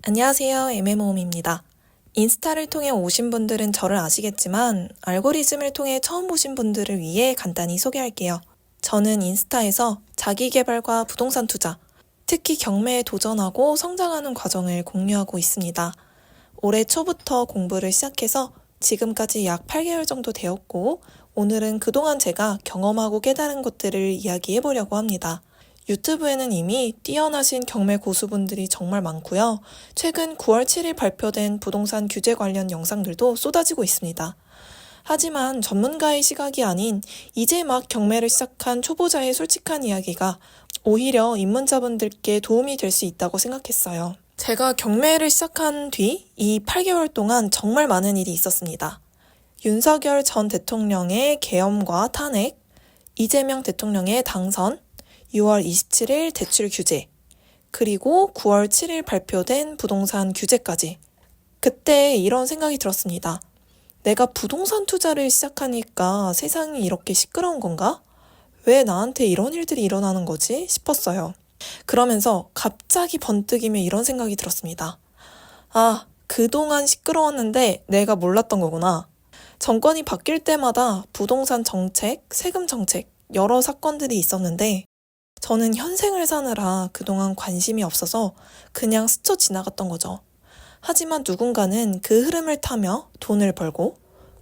안녕하세요. MMO음입니다. 인스타를 통해 오신 분들은 저를 아시겠지만 알고리즘을 통해 처음 보신 분들을 위해 간단히 소개할게요. 저는 인스타에서 자기계발과 부동산 투자, 특히 경매에 도전하고 성장하는 과정을 공유하고 있습니다. 올해 초부터 공부를 시작해서 지금까지 약 8개월 정도 되었고, 오늘은 그동안 제가 경험하고 깨달은 것들을 이야기해보려고 합니다. 유튜브에는 이미 뛰어나신 경매 고수분들이 정말 많고요. 최근 9월 7일 발표된 부동산 규제 관련 영상들도 쏟아지고 있습니다. 하지만 전문가의 시각이 아닌 이제 막 경매를 시작한 초보자의 솔직한 이야기가 오히려 입문자분들께 도움이 될 수 있다고 생각했어요. 제가 경매를 시작한 뒤 이 8개월 동안 정말 많은 일이 있었습니다. 윤석열 전 대통령의 계엄과 탄핵, 이재명 대통령의 당선, 6월 27일 대출 규제, 그리고 9월 7일 발표된 부동산 규제까지. 그때 이런 생각이 들었습니다. 내가 부동산 투자를 시작하니까 세상이 이렇게 시끄러운 건가? 왜 나한테 이런 일들이 일어나는 거지? 싶었어요. 그러면서 갑자기 번뜩이며 이런 생각이 들었습니다. 아, 그동안 시끄러웠는데 내가 몰랐던 거구나. 정권이 바뀔 때마다 부동산 정책, 세금 정책, 여러 사건들이 있었는데 저는 현생을 사느라 그동안 관심이 없어서 그냥 스쳐 지나갔던 거죠. 하지만 누군가는 그 흐름을 타며 돈을 벌고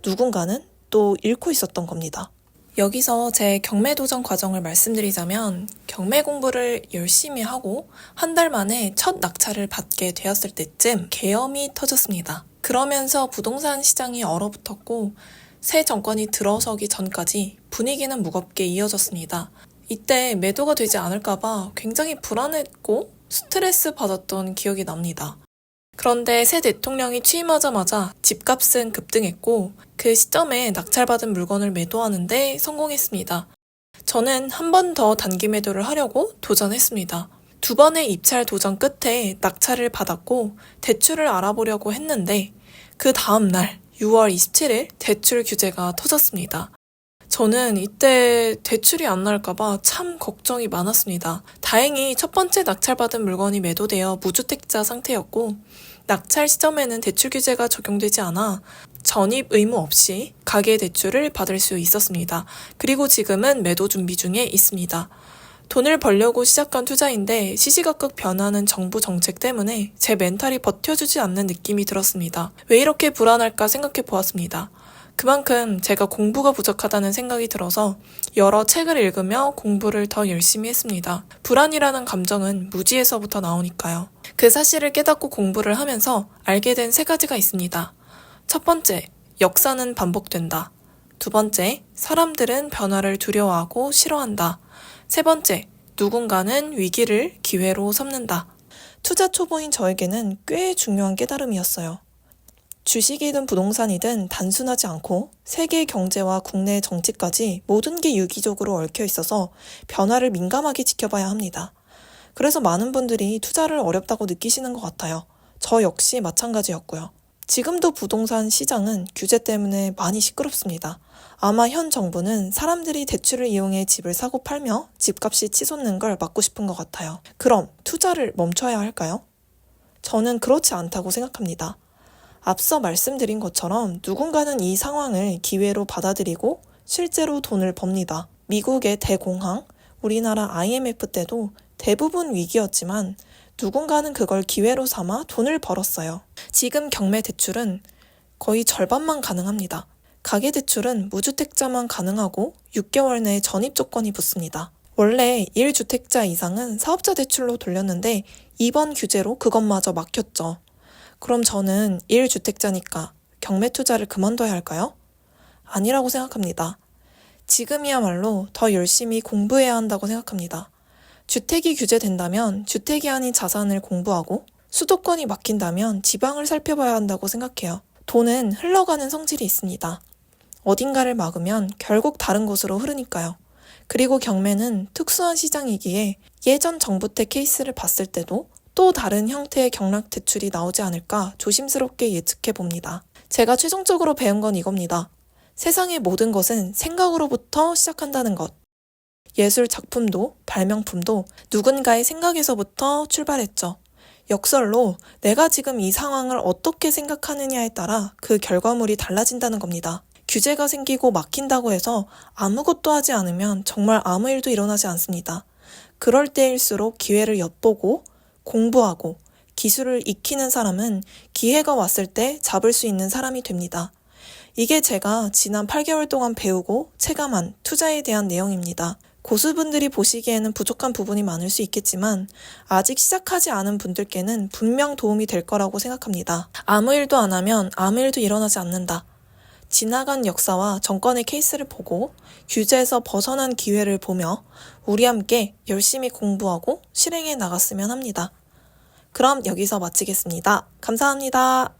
누군가는 또 잃고 있었던 겁니다. 여기서 제 경매 도전 과정을 말씀드리자면 경매 공부를 열심히 하고 한 달 만에 첫 낙찰을 받게 되었을 때쯤 계엄이 터졌습니다. 그러면서 부동산 시장이 얼어붙었고 새 정권이 들어서기 전까지 분위기는 무겁게 이어졌습니다. 이때 매도가 되지 않을까봐 굉장히 불안했고 스트레스 받았던 기억이 납니다. 그런데 새 대통령이 취임하자마자 집값은 급등했고 그 시점에 낙찰받은 물건을 매도하는데 성공했습니다. 저는 한 번 더 단기 매도를 하려고 도전했습니다. 2번의 입찰 도전 끝에 낙찰을 받았고 대출을 알아보려고 했는데 그 다음날 6월 27일 대출 규제가 터졌습니다. 저는 이때 대출이 안 나올까봐 참 걱정이 많았습니다. 다행히 첫 번째 낙찰받은 물건이 매도되어 무주택자 상태였고 낙찰 시점에는 대출 규제가 적용되지 않아 전입 의무 없이 가계대출을 받을 수 있었습니다. 그리고 지금은 매도 준비 중에 있습니다. 돈을 벌려고 시작한 투자인데 시시각각 변하는 정부 정책 때문에 제 멘탈이 버텨주지 않는 느낌이 들었습니다. 왜 이렇게 불안할까 생각해 보았습니다. 그만큼 제가 공부가 부족하다는 생각이 들어서 여러 책을 읽으며 공부를 더 열심히 했습니다. 불안이라는 감정은 무지에서부터 나오니까요. 그 사실을 깨닫고 공부를 하면서 알게 된 3가지가 있습니다. 첫 번째, 역사는 반복된다. 2번째, 사람들은 변화를 두려워하고 싫어한다. 3번째, 누군가는 위기를 기회로 삼는다. 투자 초보인 저에게는 꽤 중요한 깨달음이었어요. 주식이든 부동산이든 단순하지 않고 세계 경제와 국내 정치까지 모든 게 유기적으로 얽혀 있어서 변화를 민감하게 지켜봐야 합니다. 그래서 많은 분들이 투자를 어렵다고 느끼시는 것 같아요. 저 역시 마찬가지였고요. 지금도 부동산 시장은 규제 때문에 많이 시끄럽습니다. 아마 현 정부는 사람들이 대출을 이용해 집을 사고 팔며 집값이 치솟는 걸 막고 싶은 것 같아요. 그럼 투자를 멈춰야 할까요? 저는 그렇지 않다고 생각합니다. 앞서 말씀드린 것처럼 누군가는 이 상황을 기회로 받아들이고 실제로 돈을 법니다. 미국의 대공황, 우리나라 IMF 때도 대부분 위기였지만 누군가는 그걸 기회로 삼아 돈을 벌었어요. 지금 경매 대출은 거의 절반만 가능합니다. 가계대출은 무주택자만 가능하고 6개월 내에 전입 조건이 붙습니다. 원래 1주택자 이상은 사업자 대출로 돌렸는데 이번 규제로 그것마저 막혔죠. 그럼 저는 1주택자니까 경매 투자를 그만둬야 할까요? 아니라고 생각합니다. 지금이야말로 더 열심히 공부해야 한다고 생각합니다. 주택이 규제된다면 주택이 아닌 자산을 공부하고 수도권이 막힌다면 지방을 살펴봐야 한다고 생각해요. 돈은 흘러가는 성질이 있습니다. 어딘가를 막으면 결국 다른 곳으로 흐르니까요. 그리고 경매는 특수한 시장이기에 예전 정부택 케이스를 봤을 때도 또 다른 형태의 경락 대출이 나오지 않을까 조심스럽게 예측해 봅니다. 제가 최종적으로 배운 건 이겁니다. 세상의 모든 것은 생각으로부터 시작한다는 것. 예술 작품도 발명품도 누군가의 생각에서부터 출발했죠. 역설로 내가 지금 이 상황을 어떻게 생각하느냐에 따라 그 결과물이 달라진다는 겁니다. 규제가 생기고 막힌다고 해서 아무것도 하지 않으면 정말 아무 일도 일어나지 않습니다. 그럴 때일수록 기회를 엿보고 공부하고 기술을 익히는 사람은 기회가 왔을 때 잡을 수 있는 사람이 됩니다. 이게 제가 지난 8개월 동안 배우고 체감한 투자에 대한 내용입니다. 고수분들이 보시기에는 부족한 부분이 많을 수 있겠지만 아직 시작하지 않은 분들께는 분명 도움이 될 거라고 생각합니다. 아무 일도 안 하면 아무 일도 일어나지 않는다. 지나간 역사와 정권의 케이스를 보고 규제에서 벗어난 기회를 보며 우리 함께 열심히 공부하고 실행해 나갔으면 합니다. 그럼 여기서 마치겠습니다. 감사합니다.